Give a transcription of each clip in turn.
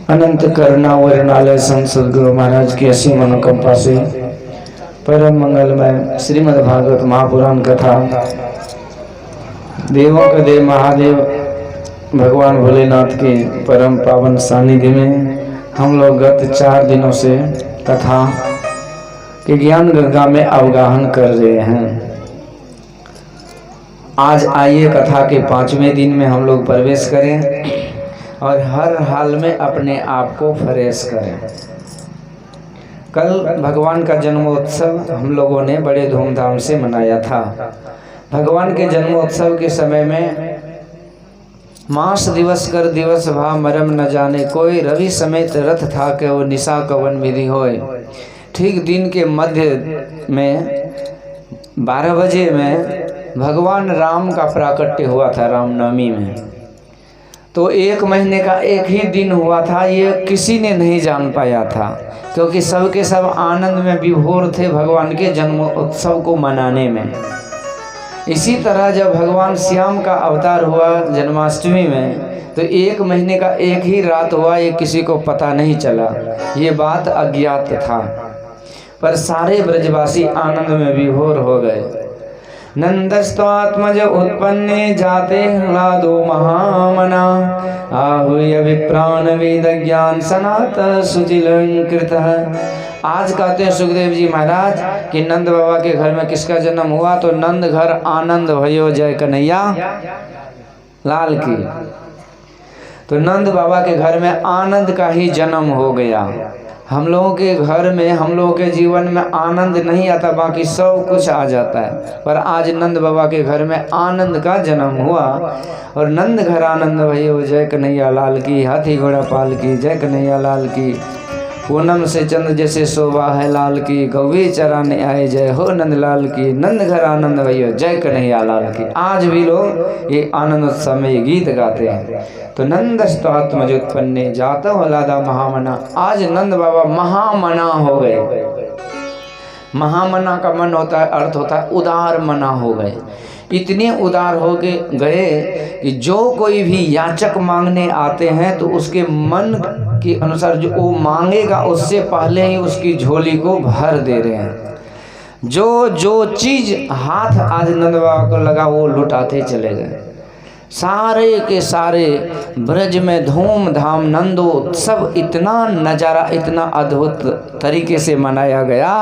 अनंत करुणा वर्णालय संत सद्गुरु महाराज की असीम मनोकंपा से परम मंगलमय श्रीमद् भागवत महापुराण कथा देवों के देव महादेव भगवान भोलेनाथ के परम पावन सानिध्य में हम लोग गत 4 दिनों से कथा के ज्ञान गंगा में अवगाहन कर रहे हैं। आज आइए कथा के 5वें दिन में हम लोग प्रवेश करें और हर हाल में अपने आप को फ्रेश करें। कल भगवान का जन्मोत्सव हम लोगों ने बड़े धूमधाम से मनाया था। भगवान के जन्मोत्सव के समय में मास दिवस कर दिवस भा मरम न जाने कोई, रवि समेत रथ था के वो निशा कवन विधि होए। ठीक दिन के मध्य में 12 बजे में भगवान राम का प्राकट्य हुआ था, रामनवमी में। तो 1 महीने का एक ही दिन हुआ था, ये किसी ने नहीं जान पाया था, क्योंकि सबके सब आनंद में विभोर थे भगवान के जन्मोत्सव को मनाने में। इसी तरह जब भगवान श्याम का अवतार हुआ जन्माष्टमी में, तो 1 महीने का एक ही रात हुआ, ये किसी को पता नहीं चला, ये बात अज्ञात था। पर सारे ब्रजवासी आनंद में विभोर हो गए। नंदस्त्वात्मज उत्पन्ने जाते ह्लादो महामना, आहूय विप्राण वेद ज्ञान सनात सुचिलंकृत। आज कहते हैं सुखदेव जी महाराज कि नंद बाबा के घर में किसका जन्म हुआ, तो नंद घर आनंद भयो जय कन्हैया लाल की। तो नंद बाबा के घर में आनंद का ही जन्म हो गया। हम लोगों के घर में, हम लोगों के जीवन में आनंद नहीं आता, बाकी सब कुछ आ जाता है, पर आज नंद बाबा के घर में आनंद का जन्म हुआ। और नंद घर आनंद भयो जय कन्हैया लाल की, हाथी घोड़ा पाल की जय कन्हैया लाल की। पूनम से चंद्र जैसे शोभा है लाल की, गौवे चराने आए जय हो नंद लाल की। नंद घर आनंद भयो जय कन्हैया लाल की। आज भी लोग ये आनंद उत्सव में ये गीत गाते हैं। तो नंदस्त्वात्मज उत्पन्ने जाता हलादा महामना, आज नंद बाबा महामना हो गए। महामना का मन होता है, अर्थ होता है उदार मना हो गए। इतने उदार हो गए कि जो कोई भी याचक मांगने आते हैं तो उसके मन के अनुसार जो वो मांगेगा, उससे पहले ही उसकी झोली को भर दे रहे हैं। जो चीज हाथ आज नंद बाबा को लगा वो लुटाते चले गए। सारे के सारे ब्रज में धूमधाम नंदोत्सव, इतना नज़ारा, इतना अद्भुत तरीके से मनाया गया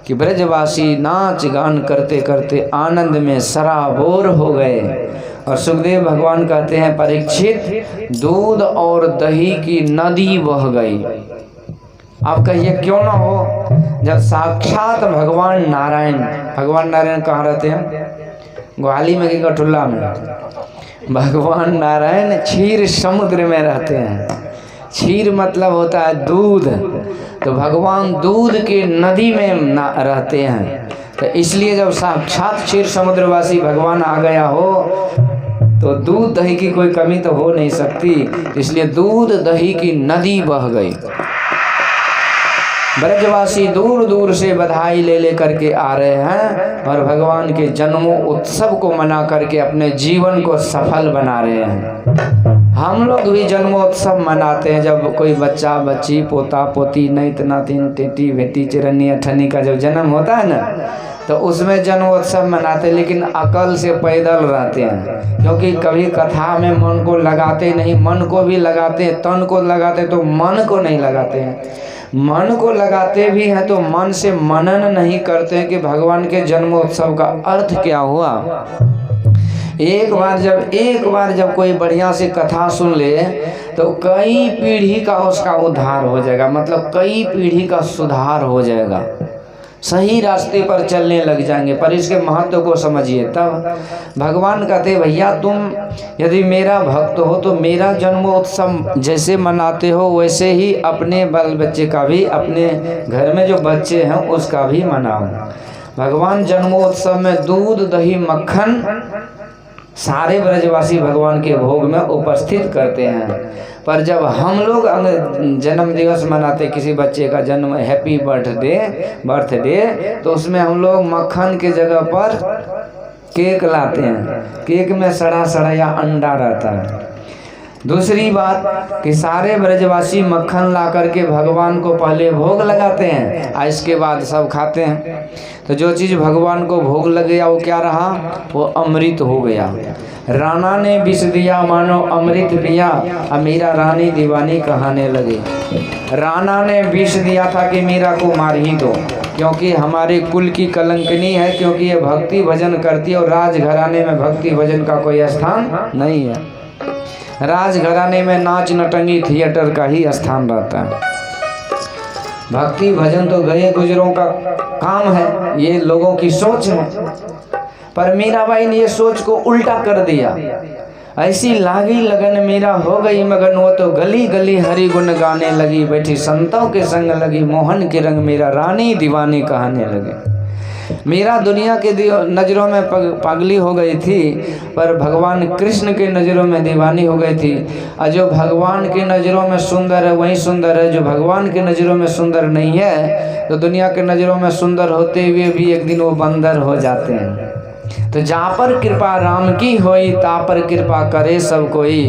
कि ब्रजवासी नाच गान करते करते आनंद में सराबोर हो गए। और सुखदेव भगवान कहते हैं, परीक्षित दूध और दही की नदी बह गई। आप कहिए क्यों ना हो, जब साक्षात भगवान नारायण कहाँ रहते हैं? ग्वाली में कि कठुल्ला में? भगवान नारायण क्षीर समुद्र में रहते हैं। क्षीर मतलब होता है दूध, तो भगवान दूध के नदी में रहते हैं। तो इसलिए जब साक्षात क्षीर समुद्रवासी भगवान आ गया हो तो दूध दही की कोई कमी तो हो नहीं सकती, इसलिए दूध दही की नदी बह गई। ब्रजवासी दूर दूर से बधाई ले करके आ रहे हैं और भगवान के जन्मों उत्सव को मना करके अपने जीवन को सफल बना रहे हैं। हम लोग भी जन्मोत्सव मनाते हैं। जब कोई बच्चा बच्ची पोता पोती नैत नातिन टेटी बेटी चिरनी अठन्नी का जब जन्म होता है ना, तो उसमें जन्मोत्सव मनाते हैं, लेकिन अकल से पैदल रहते हैं, क्योंकि कभी कथा में मन को लगाते नहीं। मन को भी लगाते हैं, तन को लगाते तो मन को नहीं लगाते हैं। मन को लगाते भी हैं तो मन से मनन नहीं करते हैं कि भगवान के जन्मोत्सव का अर्थ क्या हुआ। एक बार जब कोई बढ़िया से कथा सुन ले तो कई पीढ़ी का उसका उद्धार हो जाएगा, मतलब कई पीढ़ी का सुधार हो जाएगा, सही रास्ते पर चलने लग जाएंगे। पर इसके महत्व को समझिए। तब भगवान कहते, भैया तुम यदि मेरा भक्त हो तो मेरा जन्मोत्सव जैसे मनाते हो वैसे ही अपने बाल बच्चे का भी, अपने घर में जो बच्चे हैं उसका भी मनाओ। भगवान जन्मोत्सव में दूध दही मक्खन सारे ब्रजवासी भगवान के भोग में उपस्थित करते हैं। पर जब हम लोग जन्म दिवस मनाते, किसी बच्चे का जन्म, हैप्पी बर्थडे, तो उसमें हम लोग मक्खन के जगह पर केक लाते हैं। केक में सड़ा या अंडा रहता है। दूसरी बात कि सारे ब्रजवासी मक्खन ला करके भगवान को पहले भोग लगाते हैं और इसके बाद सब खाते हैं। तो जो चीज़ भगवान को भोग लग गया वो क्या रहा, वो अमृत हो गया। राणा ने विष दिया मानो अमृत पिया, अब मीरा रानी दीवानी कहाने लगी। राणा ने विष दिया था कि मीरा को मार ही दो, क्योंकि हमारे कुल की कलंकनी है, क्योंकि ये भक्ति भजन करती है और राजघराने में भक्ति भजन का कोई स्थान नहीं है। राजघराने में नाच नटंगी थिएटर का ही स्थान रहता है। भक्ति भजन तो गए गुजरों का काम है, ये लोगों की सोच है। पर मीराबाई ने ये सोच को उल्टा कर दिया। ऐसी लागी लगन मीरा हो गई मगन, वो तो गली गली हरि गुण गाने लगी, बैठी संतों के संग लगी, मोहन के रंग मीरा रानी दीवानी कहने लगे। मीरा दुनिया के नज़रों में पागली हो गई थी, पर भगवान कृष्ण के नज़रों में दीवानी हो गई थी। और जो भगवान के नज़रों में सुंदर है वही सुंदर है, जो भगवान के नज़रों में सुंदर नहीं है तो दुनिया के नज़रों में सुंदर होते हुए भी एक दिन वो बंदर हो जाते हैं। तो जहाँ पर कृपा राम की होई ता पर कृपा करे सब कोई।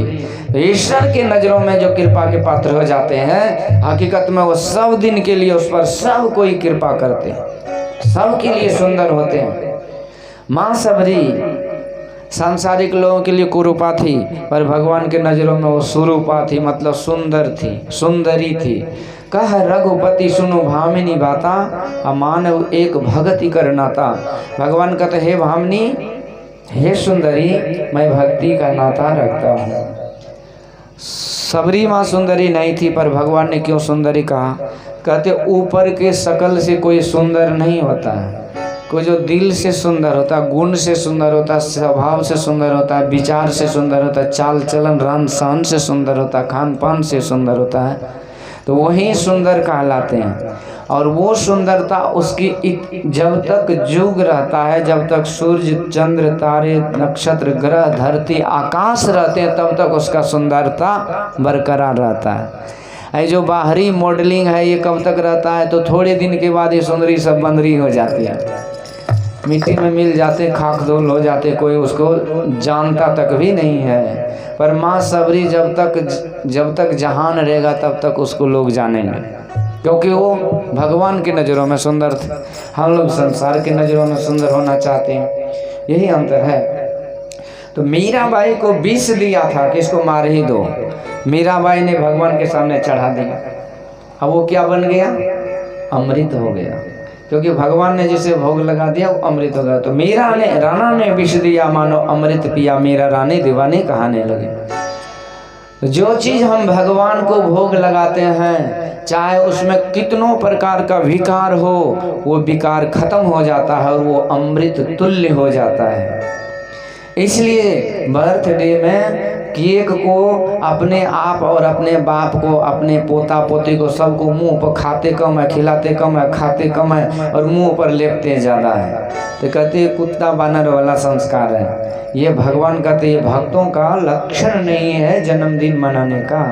तो ईश्वर के नज़रों में जो कृपा के पात्र हो जाते हैं, हकीकत में वो सब दिन के लिए उस पर सब कोई कृपा करते हैं, सबके लिए सुंदर होते हैं। माँ सबरी सांसारिक लोगों के लिए कुरूपा थी, पर भगवान के नज़रों में वो सुरूपा थी, मतलब सुंदर थी, सुंदरी थी। कह रघुपति सुनो भामिनी बाता, अमानव एक भगति करनाता। भगवान कहते हे भामिनी, हे सुंदरी, मैं भक्ति का नाता रखता हूँ। सबरी माँ सुंदरी नहीं थी, पर भगवान ने क्यों सुंदरी कहा? कहते ऊपर के शकल से कोई सुंदर नहीं होता है, कोई जो दिल से सुंदर होता है, गुण से सुंदर होता है, स्वभाव से सुंदर होता है, विचार से सुंदर होता है, चाल चलन रहन सहन से सुंदर होता है, खान पान से सुंदर होता है, तो वही सुंदर कहलाते हैं। और वो सुंदरता उसकी जब तक युग रहता है, जब तक सूर्य चंद्र तारे नक्षत्र ग्रह धरती आकाश रहते हैं, तब तक उसका सुंदरता बरकरार रहता है। ये जो बाहरी मॉडलिंग है ये कब तक रहता है? तो थोड़े दिन के बाद ये सुंदरी सब बंदरी हो जाती है, मिट्टी में मिल जाते, खाक धूल हो जाते, कोई उसको जानता तक भी नहीं है। पर माँ सबरी जब तक जहान रहेगा तब तक उसको लोग जानेंगे, क्योंकि वो भगवान की नज़रों में सुंदर थे। हम लोग संसार की नज़रों में सुंदर होना चाहते हैं, यही अंतर है। तो मीराबाई को विष दिया था कि इसको मार ही दो, मीराबाई ने भगवान के सामने चढ़ा दिया। अब वो क्या बन गया? अमृत हो गया, क्योंकि भगवान ने जिसे भोग लगा दिया वो अमृत हो गया। तो राणा ने विष दिया मानो अमृत पिया, मीरा रानी दीवानी कहाने लगे। जो चीज़ हम भगवान को भोग लगाते हैं, चाहे उसमें कितनों प्रकार का विकार हो, वो विकार खत्म हो जाता है और वो अमृत तुल्य हो जाता है। इसलिए बर्थडे में केक को अपने आप और अपने बाप को, अपने पोता पोती को, सबको मुंह पर खाते कम है, खिलाते कम है, खाते कम है और मुंह पर लेपते ज़्यादा है। तो कहते कुत्ता बानर वाला संस्कार है। ये भगवान कहते ये भक्तों का लक्षण नहीं है जन्मदिन मनाने का।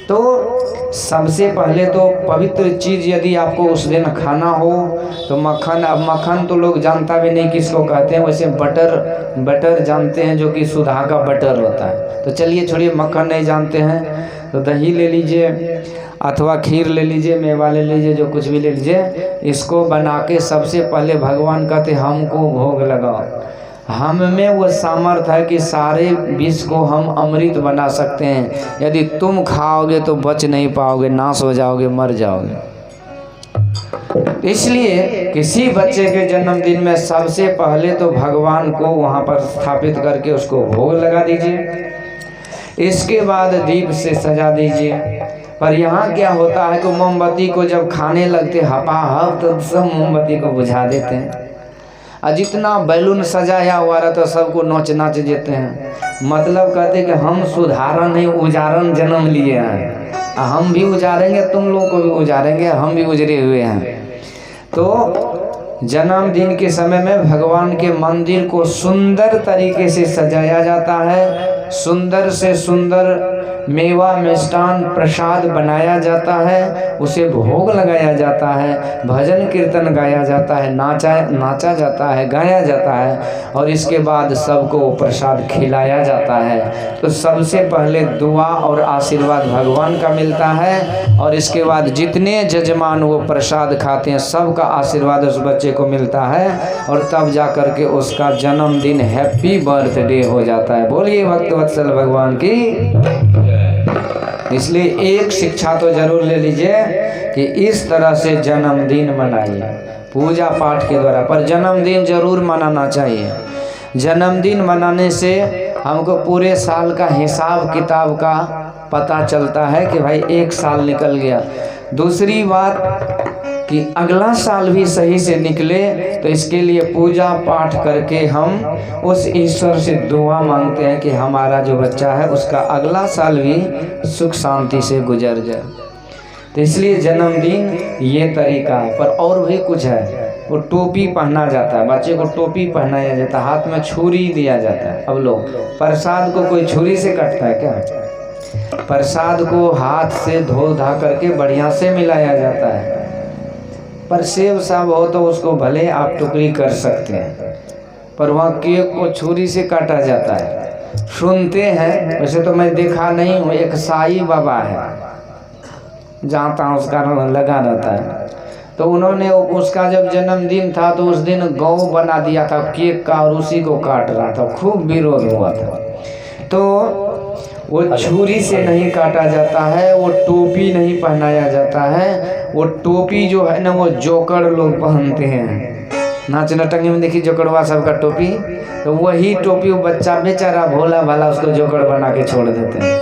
तो सबसे पहले तो पवित्र चीज़ यदि आपको उस दिन खाना हो तो मक्खन। अब मक्खन तो लोग जानता भी नहीं किसको कहते हैं, वैसे बटर जानते हैं, जो कि सुधा का बटर होता है। तो चलिए छोड़िए, मक्खन नहीं जानते हैं तो दही ले लीजिए अथवा खीर ले लीजिए, मेवा ले लीजिए, जो कुछ भी ले लीजिए। इसको बना के सबसे पहले भगवान कहते हमको भोग लगाओ। हम में वो सामर्थ्य है कि सारे विष को हम अमृत बना सकते हैं। यदि तुम खाओगे तो बच नहीं पाओगे, नाश हो जाओगे, मर जाओगे। इसलिए किसी बच्चे के जन्मदिन में सबसे पहले तो भगवान को वहाँ पर स्थापित करके उसको भोग लगा दीजिए, इसके बाद दीप से सजा दीजिए। पर यहाँ क्या होता है कि मोमबत्ती को जब खाने लगते हपाहप तो सब मोमबत्ती को बुझा देते हैं, और जितना बैलून सजाया हुआ रहता सबको नोच नाच देते हैं। मतलब कहते कि हम सुधारण नहीं उजारण जन्म लिए हैं, हम भी उजारेंगे, तुम लोग को भी उजारेंगे, हम भी उजरे हुए हैं। तो जन्मदिन के समय में भगवान के मंदिर को सुंदर तरीके से सजाया जाता है। सुंदर से सुंदर मेवा मिष्टान प्रसाद बनाया जाता है, उसे भोग लगाया जाता है, भजन कीर्तन गाया जाता है, नाचा जाता है, गाया जाता है और इसके बाद सबको प्रसाद खिलाया जाता है। तो सबसे पहले दुआ और आशीर्वाद भगवान का मिलता है और इसके बाद जितने जजमान वो प्रसाद खाते हैं सबका आशीर्वाद उस बच्चे को मिलता है और तब जा कर के उसका जन्मदिन हैप्पी बर्थडे हो जाता है। बोलिए भक्त वत्सल भगवान की। इसलिए एक शिक्षा तो जरूर ले लीजिए कि इस तरह से जन्मदिन मनाइए पूजा पाठ के द्वारा, पर जन्मदिन जरूर मनाना चाहिए। जन्मदिन मनाने से हमको पूरे साल का हिसाब किताब का पता चलता है कि भाई एक साल निकल गया। दूसरी बात कि अगला साल भी सही से निकले, तो इसके लिए पूजा पाठ करके हम उस ईश्वर से दुआ मांगते हैं कि हमारा जो बच्चा है उसका अगला साल भी सुख शांति से गुजर जाए। तो इसलिए जन्मदिन ये तरीका है। पर और भी कुछ है, वो टोपी पहना जाता है, बच्चे को टोपी पहनाया जाता है, हाथ में छुरी दिया जाता है। अब लोग प्रसाद को कोई छुरी से काटता है क्या? प्रसाद को हाथ से धो धा करके बढ़िया से मिलाया जाता है। पर सेब साब हो तो उसको भले आप टुकड़ी कर सकते हैं, पर वहाँ केक को छुरी से काटा जाता है। सुनते हैं, वैसे तो मैं देखा नहीं हूँ, एक साईं बाबा है जहाँ तहाँ उसका लगा रहता है, तो उन्होंने उसका जब जन्मदिन था तो उस दिन गौ बना दिया था केक का और उसी को काट रहा था, खूब विरोध हुआ था। तो वो छुरी से नहीं काटा जाता है, वो टोपी नहीं पहनाया जाता है। वो टोपी जो है ना वो जोकर लोग पहनते हैं, नाच नटंगी में देखिए जोकड़वा सबका टोपी, तो वही टोपी वो बच्चा बेचारा भोला भाला उसको जोकर बना के छोड़ देते हैं।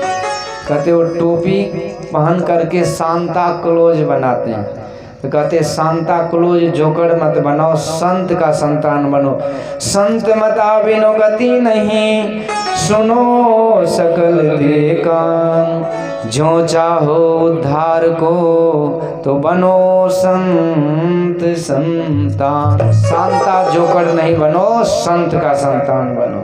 कहते वो टोपी पहन करके सांता क्लोज बनाते हैं, तो कहते सांता क्लोज जोकर मत बनाओ, संत का संतान बनो। संत मता बिनो गति नहीं, सुनो सकल देखा, जो चाहो उद्धार को तो बनो संत संतान। सांता जोकर नहीं बनो, संत का संतान बनो,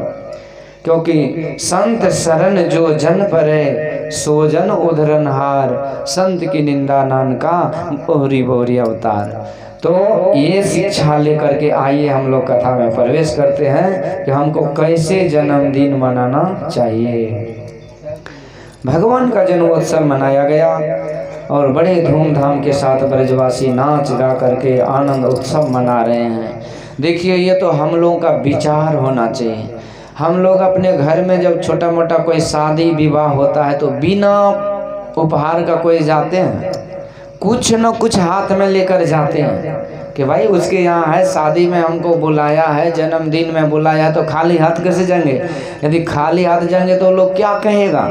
क्योंकि संत शरण जो जन परे, सो जन उधरन हार, संत की निंदा नान का बोरी बोरी अवतार। तो ये शिक्षा लेकर के आइए हम लोग कथा में प्रवेश करते हैं कि हमको कैसे जन्मदिन मनाना चाहिए। भगवान का जन्मोत्सव मनाया गया और बड़े धूमधाम के साथ ब्रजवासी नाच गा करके आनंद उत्सव मना रहे हैं। देखिए ये तो हम लोगों का विचार होना चाहिए। हम लोग अपने घर में जब छोटा मोटा कोई शादी विवाह होता है तो बिना उपहार का कोई जाते हैं, कुछ न कुछ हाथ में लेकर जाते हैं कि भाई उसके यहाँ है, शादी में हमको बुलाया है, जन्मदिन में बुलाया है, तो खाली हाथ कैसे जाएंगे? यदि खाली हाथ जाएंगे तो लोग क्या कहेगा?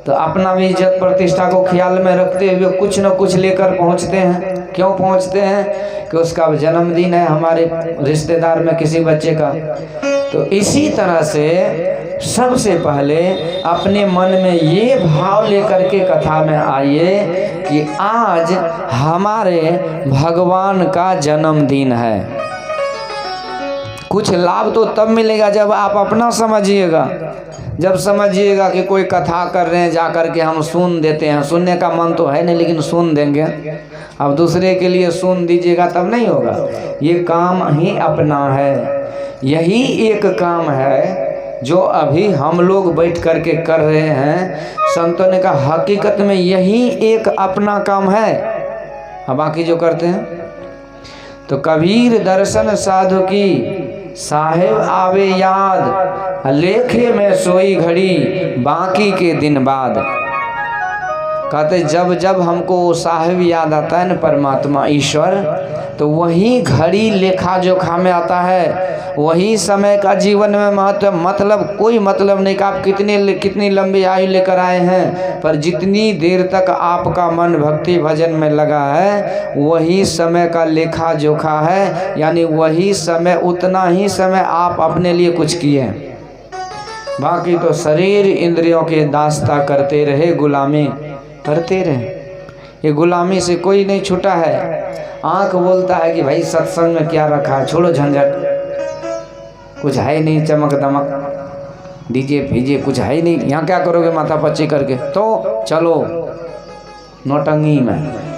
तो अपना भी इज्जत प्रतिष्ठा को ख्याल में रखते हुए कुछ न कुछ लेकर पहुँचते हैं। क्यों पहुँचते हैं? कि उसका जन्मदिन है हमारे रिश्तेदार में किसी बच्चे का। तो इसी तरह से सबसे पहले अपने मन में ये भाव लेकर के कथा में आइए कि आज हमारे भगवान का जन्मदिन है। कुछ लाभ तो तब मिलेगा जब आप अपना समझिएगा, जब समझिएगा कि कोई कथा कर रहे हैं, जा कर के हम सुन देते हैं। सुनने का मन तो है नहीं लेकिन सुन देंगे। अब दूसरे के लिए सुन दीजिएगा तब नहीं होगा। ये काम ही अपना है, यही एक काम है जो अभी हम लोग बैठ कर के कर रहे हैं। संतों ने कहा हकीकत में यही एक अपना काम है, अब बाकी जो करते हैं। तो कबीर दर्शन साधु की साहेब आवे याद, लेखे में सोई घड़ी बाकी के दिन बाद। कहते जब जब हमको साहेब याद आता है ना, परमात्मा ईश्वर, तो वही घड़ी लेखा जोखा में आता है। वही समय का जीवन में महत्व, मतलब कोई मतलब नहीं कि आप कितनी लंबी आयु लेकर आए हैं, पर जितनी देर तक आपका मन भक्ति भजन में लगा है वही समय का लेखा जोखा है। यानी वही समय, उतना ही समय आप अपने लिए कुछ किए हैं। बाकी तो शरीर इंद्रियों के दास्ता करते रहे, गुलामी करते रहे। ये गुलामी से कोई नहीं छूटा है। आँख बोलता है कि भाई सत्संग में क्या रखा है, छोड़ो झंझट, कुछ है नहीं चमक दमक। डीजे फीजे कुछ है ही नहीं, यहाँ क्या करोगे माथा पच्ची करके, तो चलो नौटंगी में।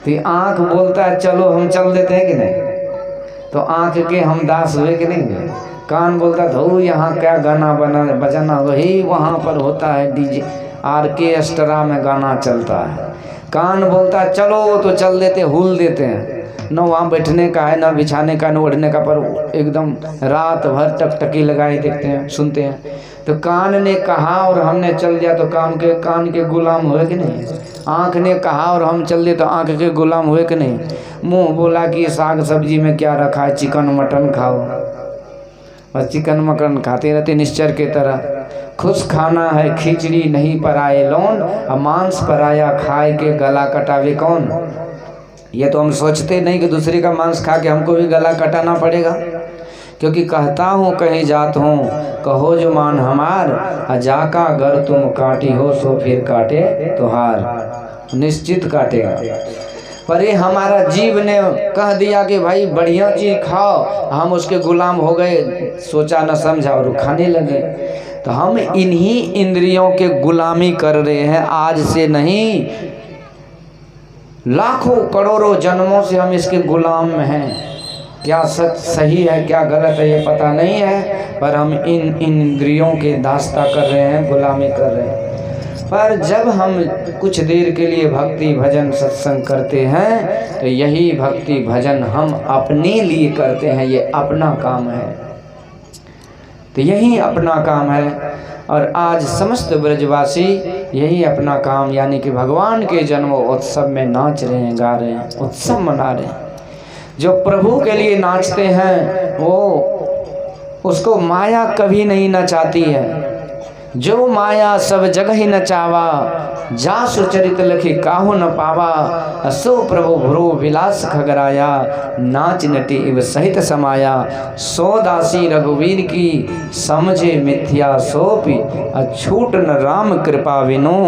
तो आँख बोलता है चलो हम चल देते हैं कि नहीं, तो आँख के हम दास हुए कि नहीं हुए। कान बोलता धो यहाँ क्या गाना बजाना, वही वहाँ पर होता है डीजे आर्केस्ट्रा में गाना चलता है। कान बोलता है चलो तो चल देते, हुल देते हैं, न वहाँ बैठने का है, न बिछाने का, न ओढ़ने का, पर एकदम रात भर टकटकी लगाए देखते हैं सुनते हैं। तो कान ने कहा और हमने चल दिया तो कान के गुलाम हुए कि नहीं। आँख ने कहा और हम चल दिए तो आँख के गुलाम हुए कि नहीं। मुंह बोला कि साग सब्जी में क्या रखा है, चिकन मटन खाओ, बस चिकन मटन खाते रहते निश्चर के तरह। खुश खाना है खिचड़ी नहीं पराए लौन, और मांस पराया खाए के गला कटावे कौन। ये तो हम सोचते नहीं कि दूसरे का मांस खा के हमको भी गला कटाना पड़ेगा, क्योंकि कहता हूँ कहीं जात हूँ कहो जो मान हमार, अजाका अगर तुम काटी हो सो फिर काटे तुहार, निश्चित काटेगा। पर ये हमारा जीव ने कह दिया कि भाई बढ़िया चीज़ खाओ, हम उसके गुलाम हो गए, सोचा न समझा और खाने लगे। तो हम इन्हीं इंद्रियों के गुलामी कर रहे हैं, आज से नहीं लाखों करोड़ों जन्मों से हम इसके गुलाम हैं। क्या सच सही है क्या गलत है ये पता नहीं है, पर हम इन इंद्रियों के दास्ता कर रहे हैं, गुलामी कर रहे हैं। पर जब हम कुछ देर के लिए भक्ति भजन सत्संग करते हैं तो यही भक्ति भजन हम अपने लिए करते हैं, ये अपना काम है, तो यही अपना काम है। और आज समस्त ब्रजवासी यही अपना काम यानी कि भगवान के जन्मोत्सव में नाच रहे हैं, गा रहे हैं, उत्सव मना रहे हैं। जो प्रभु के लिए नाचते हैं वो उसको माया कभी नहीं नचाती है। जो माया सब जगह ही नचावा, जा सुचरित लखी काहू न पावा, असो प्रभु भ्रो विलास खगराया, नाच नटी इव सहित समाया, सो दासी रघुवीर की समझे मिथ्या सोपी, अछूट न राम कृपा विनो,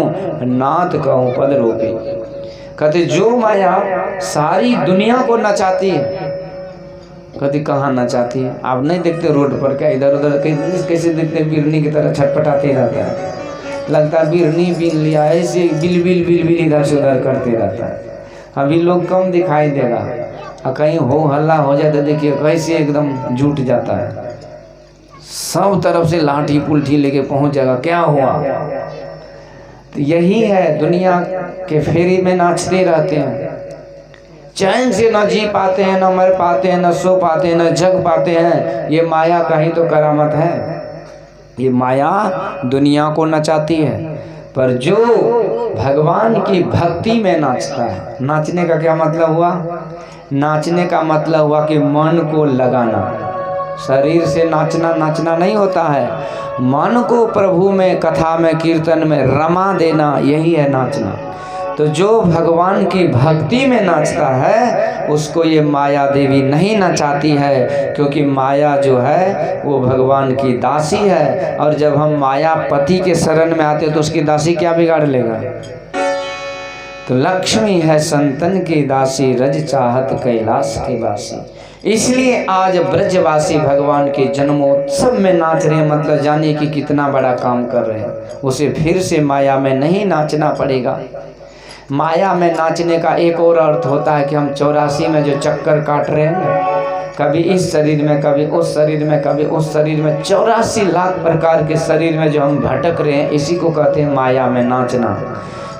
नाथ कहूँ पद रूपी। कहते जो माया सारी दुनिया को नचाती है, कभी कहाँ नचाती है। आप नहीं देखते रोड पर क्या इधर उधर कैसे देखते बिरनी की तरह छटपटाते रहता है, लगता है बिरनी बिन लिया, ऐसे बिल बिल बिल बिल इधर से उधर करते रहता है। अभी लोग कम दिखाई देगा, और कहीं हो हल्ला हो जाए तो देखिए कैसे एकदम जुट जाता है, सब तरफ से लाठी पुलठी लेके पहुंच जाएगा, क्या हुआ। तो यही है, दुनिया के फेरी में नाचते रहते हैं, चैन से न जी पाते हैं, न मर पाते हैं, न सो पाते हैं, न जग पाते हैं। ये माया का ही तो करामत है, ये माया दुनिया को नचाती है। पर जो भगवान की भक्ति में नाचता है, नाचने का क्या मतलब हुआ, नाचने का मतलब हुआ कि मन को लगाना। शरीर से नाचना नाचना नहीं होता है, मन को प्रभु में, कथा में, कीर्तन में रमा देना, यही है नाचना। तो जो भगवान की भक्ति में नाचता है उसको ये माया देवी नहीं नचाती है, क्योंकि माया जो है वो भगवान की दासी है। और जब हम माया पति के शरण में आते तो उसकी दासी क्या बिगाड़ लेगा। तो लक्ष्मी है संतन की दासी, रज चाहत कैलाश की वासी। इसलिए आज ब्रजवासी भगवान के जन्मोत्सव में नाच रहे हैं, मतलब जाने कि कितना बड़ा काम कर रहे हैं। उसे फिर से माया में नहीं नाचना पड़ेगा। माया में नाचने का एक और अर्थ होता है कि हम 84 में जो चक्कर काट रहे हैं, कभी इस शरीर में, कभी उस शरीर में, कभी उस शरीर में, 84 लाख प्रकार के शरीर में जो हम भटक रहे हैं, इसी को कहते हैं माया में नाचना।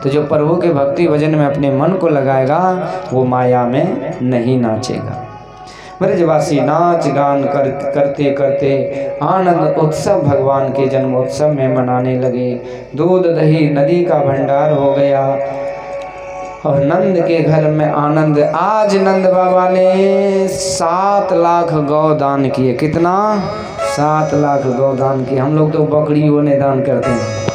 तो जो प्रभु के भक्ति भजन में अपने मन को लगाएगा वो माया में नहीं नाचेगा। ब्रजवासी नाच गान करते करते आनंद उत्सव भगवान के जन्मोत्सव में मनाने लगे। दूध दही नदी का भंडार हो गया और नंद के घर में आनंद। आज नंद बाबा ने 7 लाख गौ दान किए। कितना? 7 लाख गौ दान किए। हम लोग तो बकरियों ने दान करते हैं,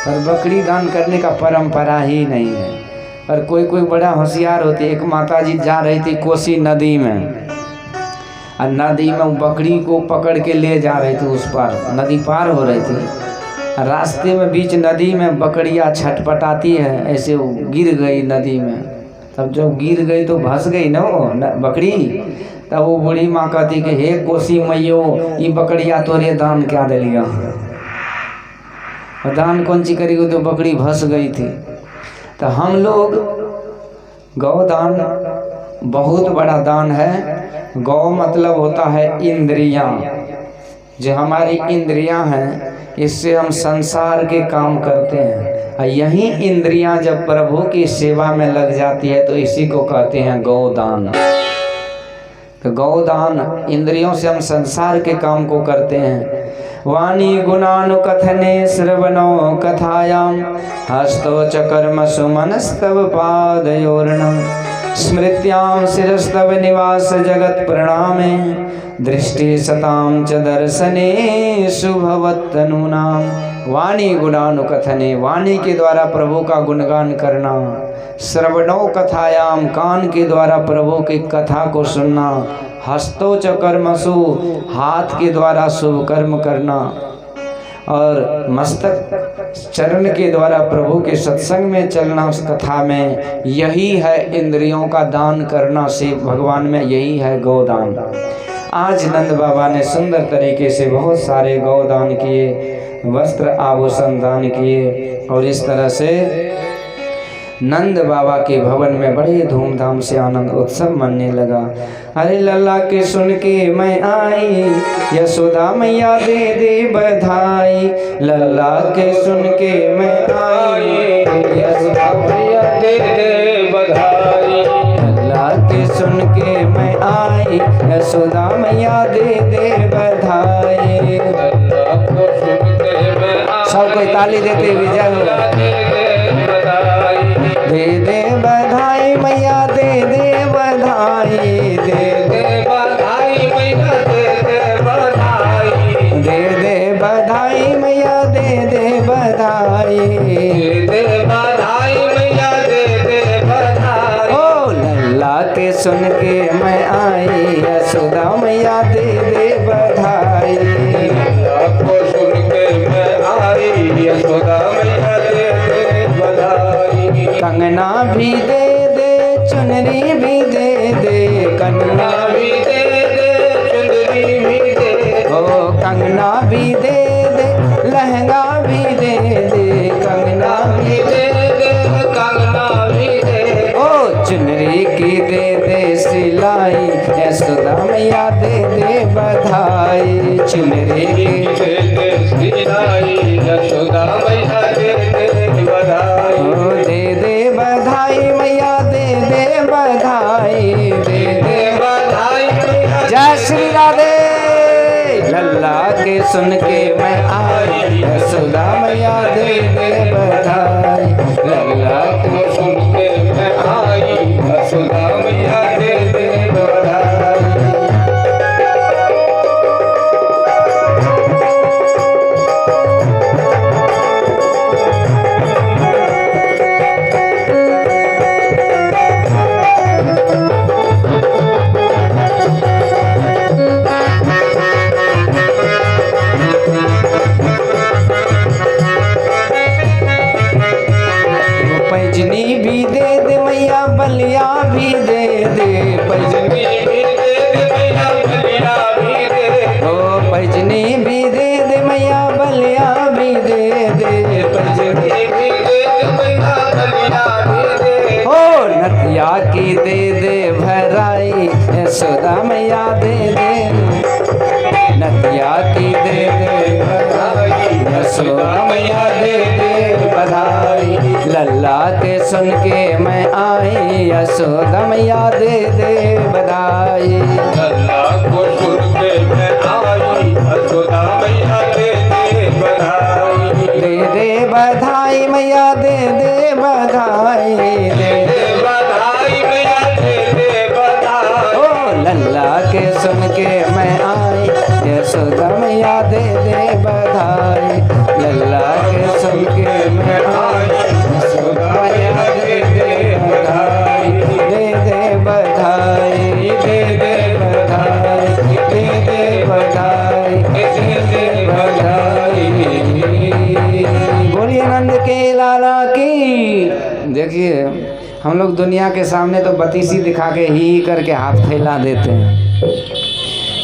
पर बकरी दान करने का परंपरा ही नहीं है। पर कोई कोई बड़ा होशियार होती है। एक माता जी जा रही थी कोसी नदी में, और नदी में बकरी को पकड़ के ले जा रही थी, उस पार नदी पार हो रही थी। रास्ते में बीच नदी में बकरियाँ छटपटाती है, ऐसे वो गिर गई नदी में। तब जब गिर गई तो फंस गई ना वो बकरी। तब वो बूढ़ी माँ कहती कि हे कोसी मैयो, ये बकरिया तोरे दान क्या दिलिया। दान कौन सी करी, तो बकरी फंस गई थी। तो हम लोग गौदान बहुत बड़ा दान है। गौ मतलब होता है इंद्रियां, जो हमारी इंद्रियां हैं, इससे हम संसार के काम करते हैं। और यही इंद्रियां जब प्रभु की सेवा में लग जाती है तो इसी को कहते हैं गौदान। तो गौदान, इंद्रियों से हम संसार के काम को करते हैं। वाणी गुणानुकथने श्रवणो कथायाम हस्तो च कर्मसु मनस्तव पादयोर्णम स्मृत्याम शिरस्तव निवास जगत प्रणामे दृष्टि सताम च दर्शने शुभवत्तनूनाम। वाणी गुणानुकथने, वाणी के द्वारा प्रभु का गुणगान करना। श्रवणो कथायाम, कान के द्वारा प्रभु की कथा को सुनना। हस्तो च कर्मसु, हाथ के द्वारा शुभ कर्म करना। और मस्तक चरण के द्वारा प्रभु के सत्संग में चलना, उस कथा में। यही है इंद्रियों का दान करना से भगवान में, यही है गौदान। आज नंद बाबा ने सुंदर तरीके से बहुत सारे गौदान किए, वस्त्र आभूषण दान किए। और इस तरह से नंद बाबा के भवन में बड़े धूमधाम से आनंद उत्सव मनने लगा। अरे लल्ला के सुन के मैं आई, यशोदा मैया दे दे बधाई। लल्ला के सुन के मैं आई, यशोदा मैया दे दे बधाई। लल्ला के सुन के मैं आई, यशोदा मैया दे दे बधाई। सब कोई ताली देते हुए जय हो। दे दे बधाई मैया दे दे बधाई, दे दे बधाई मैया दे दे बधाई। दे दे बधाई मैया दे दे बधाई, दे दे बधाई मैया दे दे बधाई। ओ लल्ला के सुन के मैं आई, यशोदा मैया दे दे बधाई। लल्ला को सुन के मैं आई, यशोदा मैया दे दे बधाई। कंगना भी दे दे, चुनरी भी दे दे, कंगना भी दे दे, चुनरी भी दे दे। ओ कंगना भी दे दे, लहंगा भी दे दे, कंगना भी दे दे, कंगना भी दे दे। ओ चुनरी की दे दे सिलाई, यशोदा मैया दे दे बधाई। चुनरी की दे दे सिलाई, यशोदा मैया दे दे बधाई। ओ दे दे बधाई मैया दे दे बधाई, दे दे बधाई। जय श्री राधे। लल्ला के सुन के मैं आई, यशोदा मैया दे दे बधाई। लल्ला के सुन के मैं आई, यशोदा मैया दे दे बधाई। पैजनी भी दे दे मैया, बलिया भी दे दे, पैजनी भी दे दे मैया, बलिया भी दे दे। ओ पैजनी भी दे दे मैया, बलिया भी दे दे, पैजनी भी दे दे मैया, बलिया भी दे। ओ नथिया की दे दे भराई, यशोदा मैया दे दे। नथिया की दे दे भराई, यशोदा मैया दे दे बधाई। लल्ला के सुन के मैं आई, यशोदा मैया दे दे बधाई। लल्ला को सुन के मैं आई, यशोदा मैया दे दे बधाई। दे दे बधाई मैया दे दे बधाई, दे दे बधाई मैया दे दे बधाई। ओ लल्ला के सुन के मैं आई, यशोदा मैया दे दे बधाई। लल्ला के सुन के मैं आई, यशोदा मैया दे दे बधाई। दे दे बधाई, दे दे बधाई, दे दे बधाई, दे दे बधाई। बोलिए नंद के लाला की। देखिए हम लोग दुनिया के सामने तो बतीसी दिखा के ही करके हाथ फैला देते हैं,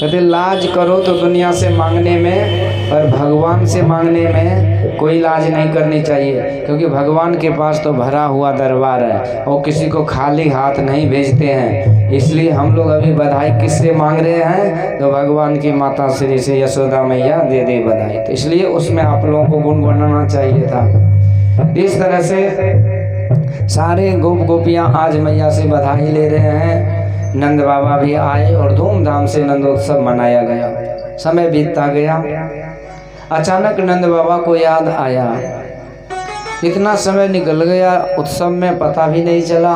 कहते लाज करो तो दुनिया से मांगने में, पर भगवान से मांगने में कोई लाज नहीं करनी चाहिए, क्योंकि भगवान के पास तो भरा हुआ दरबार है, वो किसी को खाली हाथ नहीं भेजते हैं। इसलिए हम लोग अभी बधाई किससे मांग रहे हैं? तो भगवान की माता श्री से यशोदा मैया दे दे बधाई। तो इसलिए उसमें आप लोगों को गुनगुनाना चाहिए था। इस तरह से सारे गोप गोपियाँ आज मैया से बधाई ले रहे हैं। नंद बाबा भी आए और धूमधाम से नंदोत्सव मनाया गया। समय बीतता गया, अचानक नंद बाबा को याद आया, इतना समय निकल गया उत्सव में पता भी नहीं चला,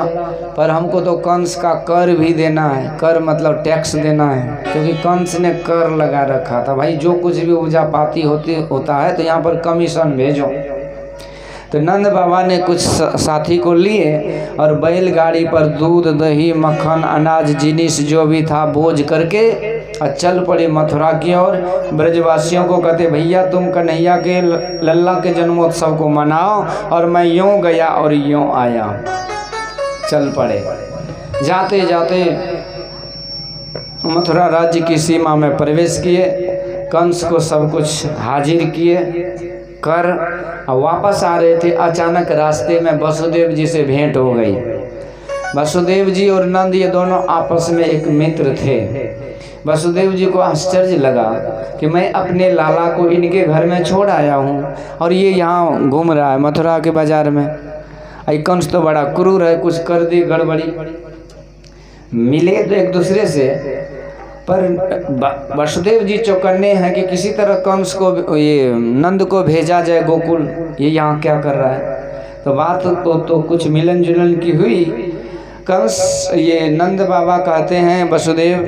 पर हमको तो कंस का कर भी देना है। कर मतलब टैक्स देना है, क्योंकि कंस ने कर लगा रखा था। भाई जो कुछ भी उपजा पाती होता है तो यहाँ पर कमीशन भेजो। तो नंद बाबा ने कुछ साथी को लिए और बैलगाड़ी पर दूध दही मक्खन अनाज जिनिस जो भी था बोझ करके और चल पड़े मथुरा की ओर। ब्रजवासियों को कहते भैया तुम कन्हैया के लल्ला के जन्मोत्सव को मनाओ, और मैं यूँ गया और यूँ आया। चल पड़े। जाते जाते मथुरा राज्य की सीमा में प्रवेश किए, कंस को सब कुछ हाजिर किए कर और वापस आ रहे थे। अचानक रास्ते में वसुदेव जी से भेंट हो गई। वसुदेव जी और नंद ये दोनों आपस में एक मित्र थे। वसुदेव जी को आश्चर्य लगा कि मैं अपने लाला को इनके घर में छोड़ आया हूँ और ये यहाँ घूम रहा है मथुरा के बाजार में। कंस तो बड़ा क्रूर है, कुछ कर दी गड़बड़ी। मिले तो एक दूसरे से, पर वसुदेव जी चौकन्ने हैं कि किसी तरह कंस को ये नंद को भेजा जाए गोकुल, ये यहाँ क्या कर रहा है। तो बात तो कुछ मिलन जुलन की हुई। कंस ये नंद बाबा कहते हैं वसुदेव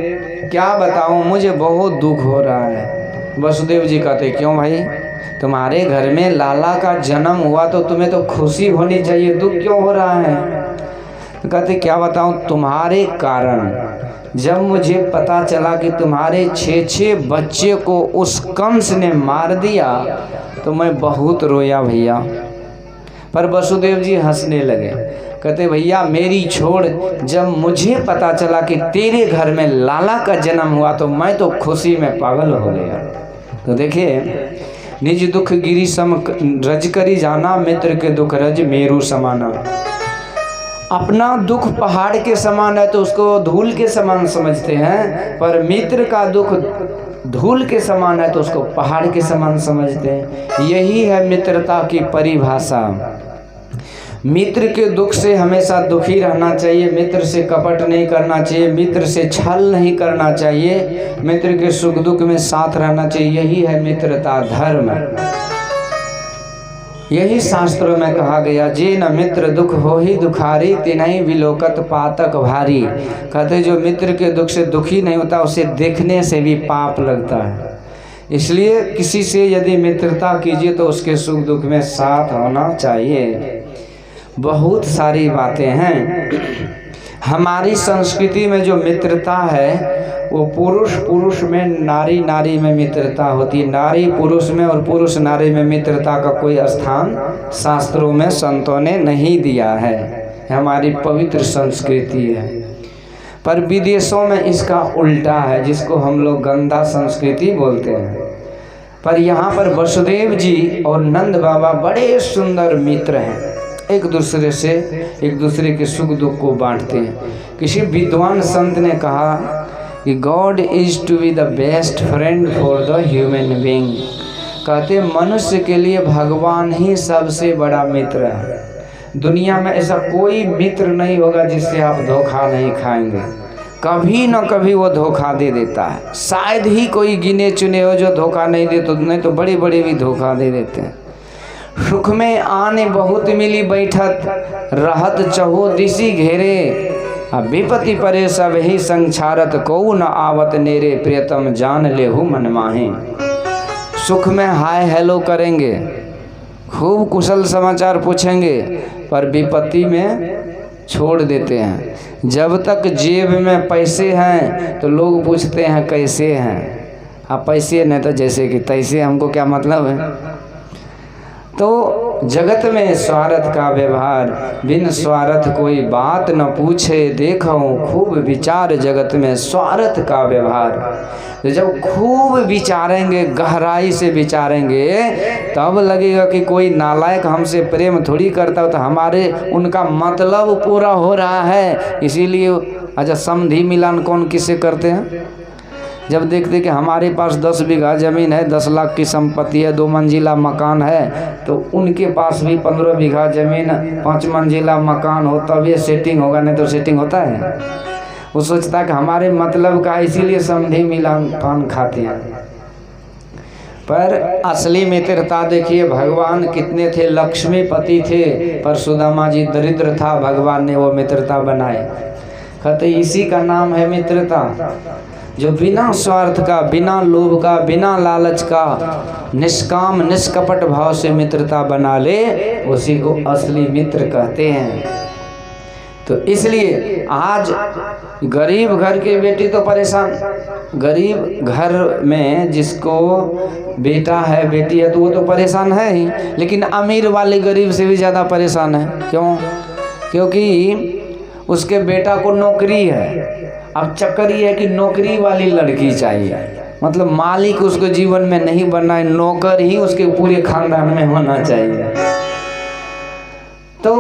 क्या बताऊँ, मुझे बहुत दुख हो रहा है। वसुदेव जी कहते क्यों भाई, तुम्हारे घर में लाला का जन्म हुआ तो तुम्हें तो खुशी होनी चाहिए, दुख क्यों हो रहा है। तो कहते क्या बताऊँ, तुम्हारे कारण जब मुझे पता चला कि तुम्हारे 6 बच्चे को उस कंस ने मार दिया तो मैं बहुत रोया भैया। पर वसुदेव जी हंसने लगे, कहते भैया मेरी छोड़, जब मुझे पता चला कि तेरे घर में लाला का जन्म हुआ तो मैं तो खुशी में पागल हो गया। तो देखिए निज दुख गिरी सम रज करी जाना, मित्र के दुख रज मेरू समाना। अपना दुख पहाड़ के समान है तो उसको धूल के समान समझते हैं, पर मित्र का दुख धूल के समान है तो उसको पहाड़ के समान समझते हैं। यही है मित्रता की परिभाषा। मित्र के दुख से हमेशा दुखी रहना चाहिए, मित्र से कपट नहीं करना चाहिए, मित्र से छल नहीं करना चाहिए, मित्र के सुख दुख में साथ रहना चाहिए। यही है मित्रता धर्म। यही शास्त्रों में कहा गया, जे न मित्र दुख हो ही दुखारी, तिन्हीं विलोकत पातक भारी। कहते जो मित्र के दुख से दुखी नहीं होता उसे देखने से भी पाप लगता है। इसलिए किसी से यदि मित्रता कीजिए तो उसके सुख दुख में साथ होना चाहिए। बहुत सारी बातें हैं। हमारी संस्कृति में जो मित्रता है वो पुरुष पुरुष में, नारी नारी में मित्रता होती है। नारी पुरुष में और पुरुष नारी में मित्रता का कोई स्थान शास्त्रों में संतों ने नहीं दिया है। हमारी पवित्र संस्कृति है। पर विदेशों में इसका उल्टा है, जिसको हम लोग गंदा संस्कृति बोलते हैं। पर यहाँ पर वसुदेव जी और नंद बाबा बड़े सुंदर मित्र हैं, एक दूसरे के सुख दुख को बांटते हैं। किसी विद्वान संत ने कहा कि God is to be the best friend for the human being. कहते मनुष्य के लिए भगवान ही सबसे बड़ा मित्र है। दुनिया में ऐसा कोई मित्र नहीं होगा जिससे आप धोखा नहीं खाएंगे। कभी न कभी वो धोखा दे देता है। शायद ही कोई गिने चुने हो जो धोखा नहीं दे, तो नहीं तो बड़े बड़े भी धोखा दे देते हैं। सुख में आने बहुत मिली बैठत, रहत चहो दिशी घेरे, विपत्ति परे सब ही संक्षारत, को न आवत नेरे, प्रियतम जान लेहु मन माहे। सुख में हाय हेलो करेंगे, खूब कुशल समाचार पूछेंगे, पर विपत्ति में छोड़ देते हैं। जब तक जेब में पैसे हैं तो लोग पूछते हैं कैसे हैं, अब पैसे नहीं तो जैसे कि तैसे, हमको क्या मतलब है। तो जगत में स्वार्थ का व्यवहार, बिन स्वार्थ कोई बात न पूछे, देखो खूब विचार जगत में स्वार्थ का व्यवहार। तो जब खूब विचारेंगे, गहराई से विचारेंगे, तब लगेगा कि कोई नालायक हमसे प्रेम थोड़ी करता हो, तो हमारे उनका मतलब पूरा हो रहा है। इसीलिए अच्छा, समधी मिलान कौन किससे करते हैं? जब देखते कि हमारे पास 10 बीघा ज़मीन है, 10 लाख की संपत्ति है, 2 मंजिला मकान है, तो उनके पास भी 15 बीघा ज़मीन, 5 मंजिला मकान हो, तब ये सेटिंग होगा, नहीं तो सेटिंग होता है? वो सोचता है कि हमारे मतलब का, इसीलिए समधी मिलान पान खाते हैं। पर असली मित्रता देखिए, भगवान कितने थे, लक्ष्मीपति थे, पर सुदामा जी दरिद्र था, भगवान ने वो मित्रता बनाए। कहते इसी का नाम है मित्रता, जो बिना स्वार्थ का, बिना लोभ का, बिना लालच का, निष्काम निष्कपट भाव से मित्रता बना ले, उसी को असली मित्र कहते हैं। तो इसलिए आज गरीब घर की बेटी तो परेशान, गरीब घर में जिसको बेटा है, बेटी है, तो वो तो परेशान है ही, लेकिन अमीर वाले गरीब से भी ज़्यादा परेशान है। क्यों? क्योंकि उसके बेटा को नौकरी है। अब चक्कर ये है कि नौकरी वाली लड़की चाहिए, मतलब मालिक उसको जीवन में नहीं बनना है, नौकर ही उसके पूरे खानदान में होना चाहिए। तो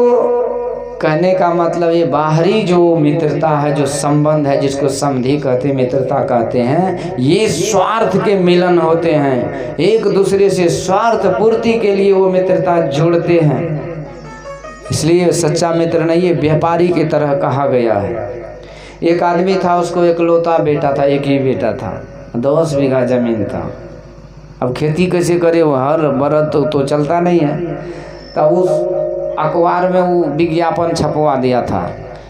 कहने का मतलब ये बाहरी जो मित्रता है, जो संबंध है, जिसको समधी कहते, मित्रता कहते हैं, ये स्वार्थ के मिलन होते हैं। एक दूसरे से स्वार्थ पूर्ति के लिए वो मित्रता जोड़ते हैं। इसलिए सच्चा मित्र नहीं, ये व्यापारी की तरह कहा गया है। एक आदमी था, उसको इकलौता बेटा था, एक ही बेटा था, 10 बीघा ज़मीन था। अब खेती कैसे करे, वो हर बरद तो चलता नहीं है। तब उस अखबार में वो विज्ञापन छपवा दिया था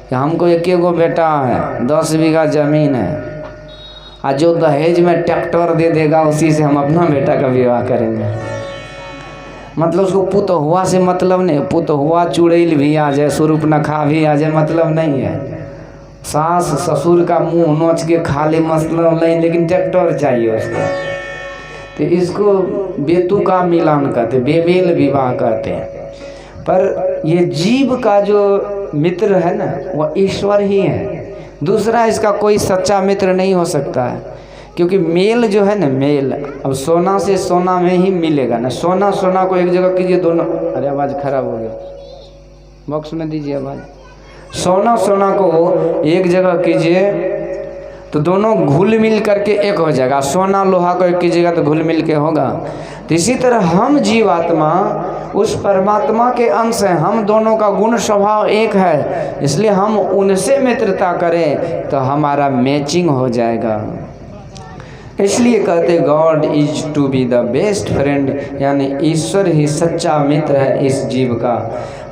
कि हमको एक गो बेटा है, 10 बीघा ज़मीन है, और जो दहेज में ट्रैक्टर दे देगा उसी से हम अपना बेटा का विवाह करेंगे। मतलब उसको पुत हुआ से मतलब नहीं, पुत हुआ चुड़ैल भी आ जाए, सुरूपनखा भी आ जाए, मतलब नहीं है। सास ससुर का मुंह नोच के खा ले, मतलब नहीं, लेकिन ट्रैक्टर चाहिए उसको। तो इसको बेतुका मिलान कहते, बेमेल विवाह कहते हैं। पर ये जीव का जो मित्र है ना, वह ईश्वर ही है, दूसरा इसका कोई सच्चा मित्र नहीं हो सकता है। क्योंकि मेल जो है ना, मेल, अब सोना से सोना में ही मिलेगा ना। सोना सोना को एक जगह कीजिए, दोनों, अरे आवाज़ खराब हो गया, बॉक्स में दीजिए आवाज़। सोना सोना को एक जगह कीजिए तो दोनों घुल मिल करके एक हो जाएगा। सोना लोहा को एक कीजिएगा तो घुल मिल के होगा। तो इसी तरह हम जीवात्मा उस परमात्मा के अंश हैं, हम दोनों का गुण स्वभाव एक है, इसलिए हम उनसे मित्रता करें तो हमारा मैचिंग हो जाएगा। इसलिए कहते God is to be the best friend, यानी ईश्वर ही सच्चा मित्र है इस जीव का।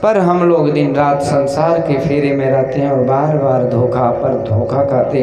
पर हम लोग दिन रात संसार के फेरे में रहते हैं और बार बार धोखा पर धोखा खाते हैं।